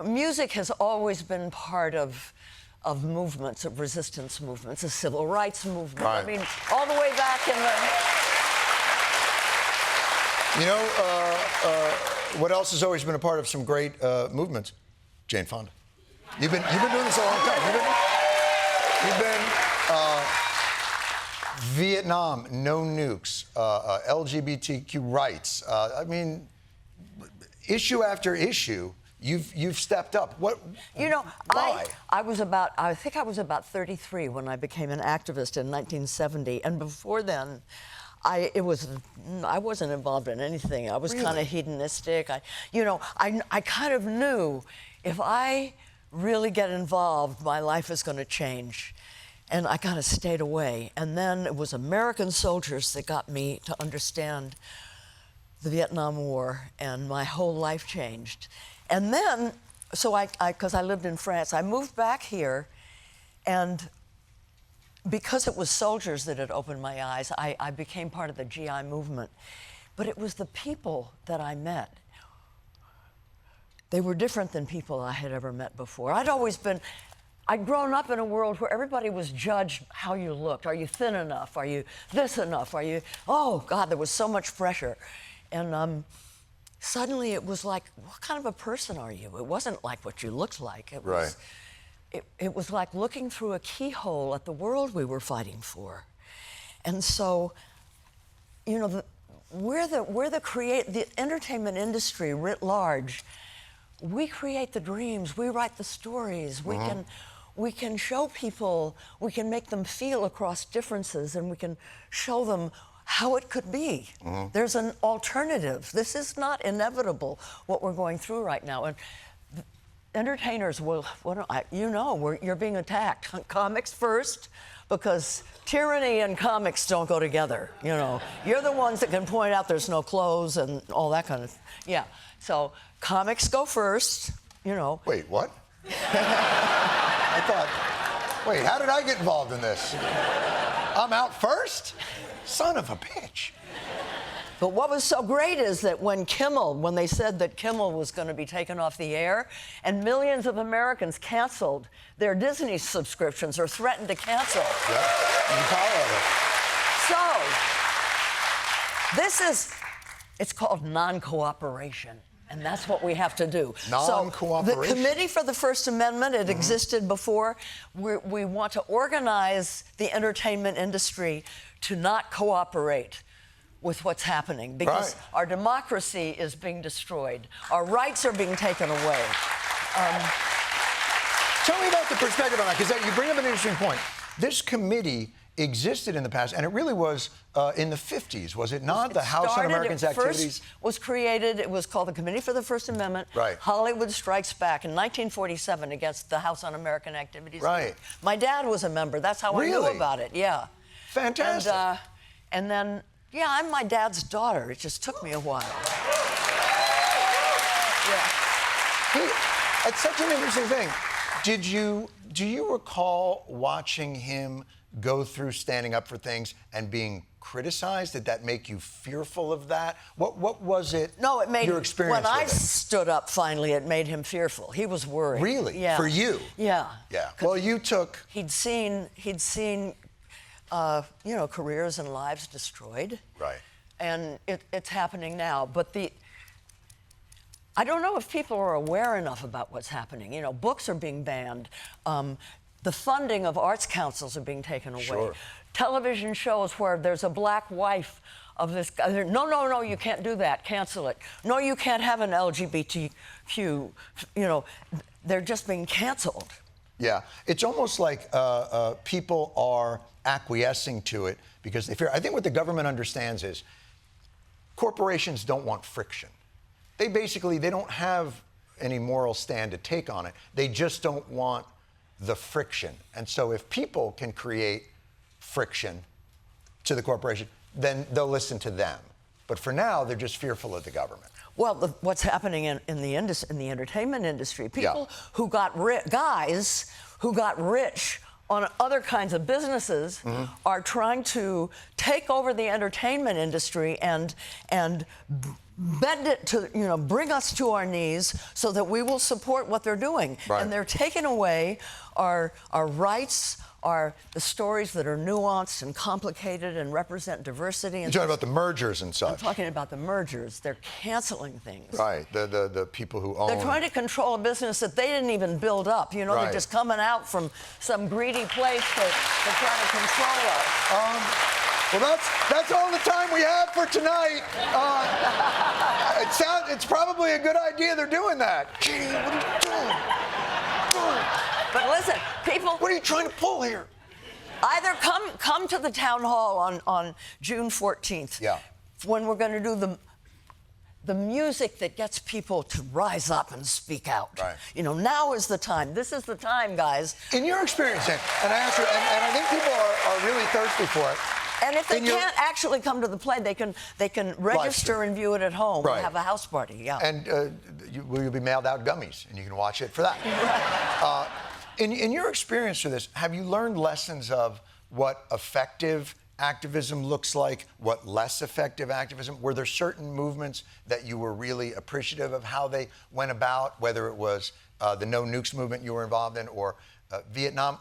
Music has always been part of movements, of resistance movements, a civil rights movement. Right. I mean, all the way back in the... You know, what else has always been a part of some great movements? Jane Fonda. You've been doing this a long time. You've been Vietnam, no nukes, LGBTQ rights. I mean, issue after issue. You've stepped up. What? You know, why? I think I was about 33 when I became an activist in 1970, and before then, I wasn't involved in anything. I was Really? kind of hedonistic. I kind of knew if I really get involved, my life is going to change, and I kind of stayed away. And then it was American soldiers that got me to understand the Vietnam War, and my whole life changed. And then, because I lived in France, I moved back here, and because it was soldiers that had opened my eyes, I became part of the GI movement. But it was the people that I met. They were different than people I had ever met before. I'd grown up in a world where everybody was judged how you looked. Are you thin enough? Are you this enough? Are you, oh God, there was so much pressure. And suddenly it was like, what kind of a person are you? It wasn't like what you looked like. It was like looking through a keyhole at the world we were fighting for. And so, you know, the entertainment industry writ large, we create the dreams, we write the stories, we can show people, we can make them feel across differences, and we can show them how it could be. There's an alternative. This is not inevitable, what we're going through right now. And entertainers will, you're being attacked. Comics first, because tyranny and comics don't go together, you know. You're the ones that can point out there's no clothes and all that kind of, yeah. So comics go first, you know. Wait, what? I thought, wait, how did I get involved in this? I'm out first? Son of a bitch. But what was so great is that when they said that Kimmel was going to be taken off the air, and millions of Americans canceled their Disney subscriptions or threatened to cancel. Yeah, in Colorado. So, it's called non-cooperation. And that's what we have to do. Non-cooperation. So the Committee for the First Amendment, it existed before. We want to organize the entertainment industry to not cooperate with what's happening, because our democracy is being destroyed. Our rights are being taken away. Tell me about the perspective on that, because you bring up an interesting point. This committee existed in the past, and it really was in the 50s, was it not? The House Un-Americans Activities. First was created, it was called the Committee for the First Amendment. Right. Hollywood Strikes Back in 1947 against the House Un-American Activities. Right. My dad was a member. That's how I knew about it, yeah. Fantastic. And then, yeah, I'm my dad's daughter. It just took me a while. Yeah. It's such an interesting thing. Do you recall watching him go through standing up for things and being criticized? Did that make you fearful of that? What was it? No, it made your experience when I with it? stood up finally, it made him fearful. He was worried. Really? Yeah. For you? Yeah. Yeah. Well, you took. He'd seen careers and lives destroyed. Right. And it's happening now. But I don't know if people are aware enough about what's happening. You know, books are being banned. The funding of arts councils are being taken away. Sure. Television shows where there's a black wife of this guy. No, you can't do that. Cancel it. No, you can't have an LGBTQ. You know, they're just being canceled. Yeah. It's almost like people are acquiescing to it because they fear. I think what the government understands is corporations don't want friction. They don't have any moral stand to take on it. They just don't want the friction. And so if people can create friction to the corporation, then they'll listen to them. But for now, they're just fearful of the government. Well, what's happening in the entertainment industry, people who got guys who got rich on other kinds of businesses are trying to take over the entertainment industry and bend it to, bring us to our knees so that we will support what they're doing. Right. And they're taking away our rights, the stories that are nuanced and complicated and represent diversity. You're talking about the mergers and such. I'm talking about the mergers. They're canceling things. Right, the people who own. They're trying to control a business that they didn't even build up. Right. They're just coming out from some greedy place to try to control us. Well, that's all the time we have for tonight. It's probably a good idea they're doing that. Gee, what are you doing? But listen, people. What are you trying to pull here? Either come to the town hall on June 14th. Yeah. When we're going to do the music that gets people to rise up and speak out. Right. Now is the time. This is the time, guys. In your experience, and I think people are really thirsty for it. And if they can't actually come to the play, they can register and view it at home. Right. And have a house party. Yeah. And you'll be mailed out gummies, and you can watch it for that. Right. In your experience for this, have you learned lessons of what effective activism looks like, what less effective activism? Were there certain movements that you were really appreciative of how they went about, whether it was the No Nukes movement you were involved in or Vietnam?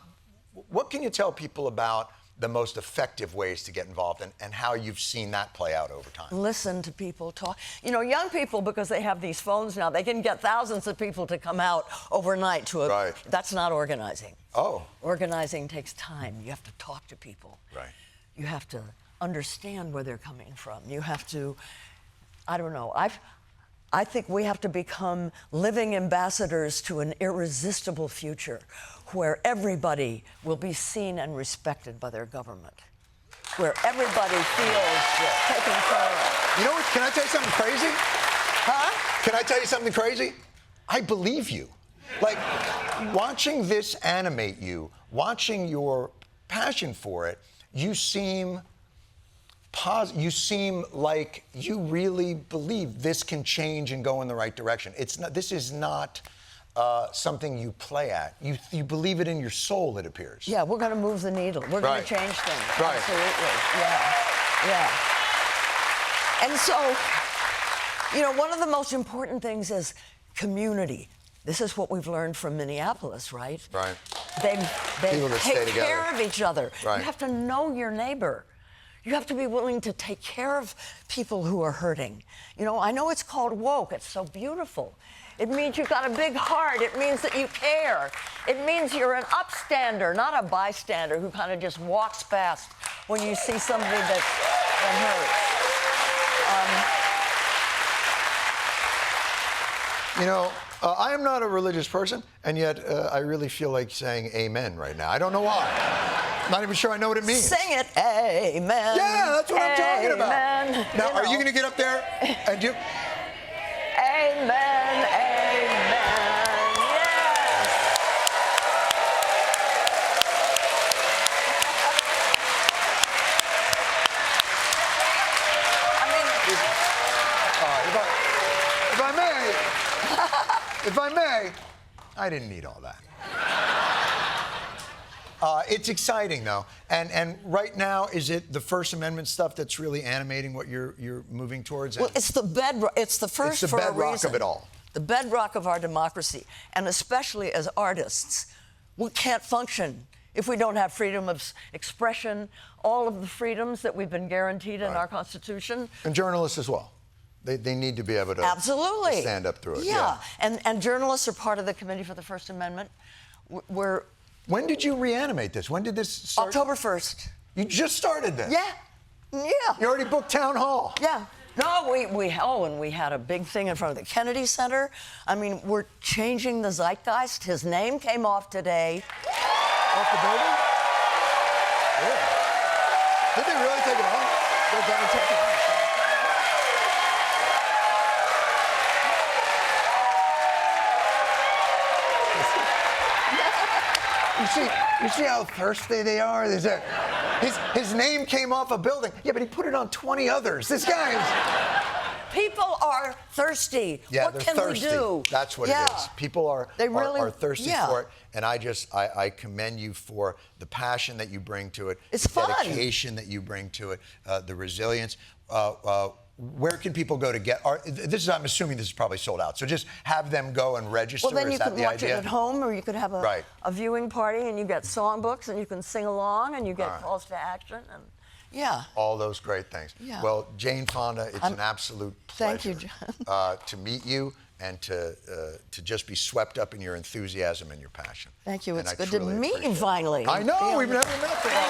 What can you tell people about the most effective ways to get involved and how you've seen that play out over time? Listen to people talk. Young people, because they have these phones now, they can get thousands of people to come out overnight to a... Right. That's not organizing. Oh. Organizing takes time. You have to talk to people. Right. You have to understand where they're coming from. You have to... I don't know. I think we have to become living ambassadors to an irresistible future where everybody will be seen and respected by their government, where everybody feels taken care of. You know what? Can I tell you something crazy? Huh? Can I tell you something crazy? I believe you. Like, watching this animate you, watching your passion for it, you seem like you really believe this can change and go in the right direction. This is not something you play at. You believe it in your soul, it appears. Yeah, we're going to move the needle. We're going to change things. Right. Absolutely. Yeah. And so, one of the most important things is community. This is what we've learned from Minneapolis, right? Right. They People that stay take together. care of each other. Right. You have to know your neighbor. You have to be willing to take care of people who are hurting. I know it's called woke. It's so beautiful. It means you've got a big heart. It means that you care. It means you're an upstander, not a bystander who kind of just walks past when you see somebody that hurts. I am not a religious person, and yet I really feel like saying amen right now. I don't know why. I'm not even sure I know what it means. Sing it, amen. Yeah, that's what I'm talking about. Amen. Now, are you going to get up there and do... Amen, amen, yes. If I may, I didn't need all that. It's exciting, though. And right now, is it the First Amendment stuff that's really animating what you're moving towards? Well, it's the bedrock. It's the first It's the for a bedrock reason. of it all. The bedrock of our democracy, and especially as artists, we can't function if we don't have freedom of expression, all of the freedoms that we've been guaranteed in our Constitution. And journalists as well. They need to be able to absolutely to stand up through it. Yeah. And journalists are part of the Committee for the First Amendment. When did you reanimate this? When did this start? October 1st. You just started this? Yeah. You already booked town hall? Yeah. No, and we had a big thing in front of the Kennedy Center. I mean, we're changing the zeitgeist. His name came off today. Off the building? Yeah. Did they really take it off? They're going to take it off. You see how thirsty they are? His name came off a building. Yeah, but he put it on 20 others. This guy is... People are thirsty. Yeah, what they're can thirsty. we do? That's what it is. People are thirsty for it. And I commend you for the passion that you bring to it. It's the fun. dedication that you bring to it, the resilience. where can people go to get? I'm assuming this is probably sold out. So just have them go and register. Well, then is you that can the watch idea? it at home, or you could have Right. a viewing party, and you get songbooks, and you can sing along, and you get Right. calls to action, and yeah. All those great things. Yeah. Well, Jane Fonda, it's an absolute pleasure Thank you, Jon. to meet you and to just be swept up in your enthusiasm and your passion. Thank you. And It's I good to truly meet you appreciate it. finally. I know. Be on We've the- never met for a while.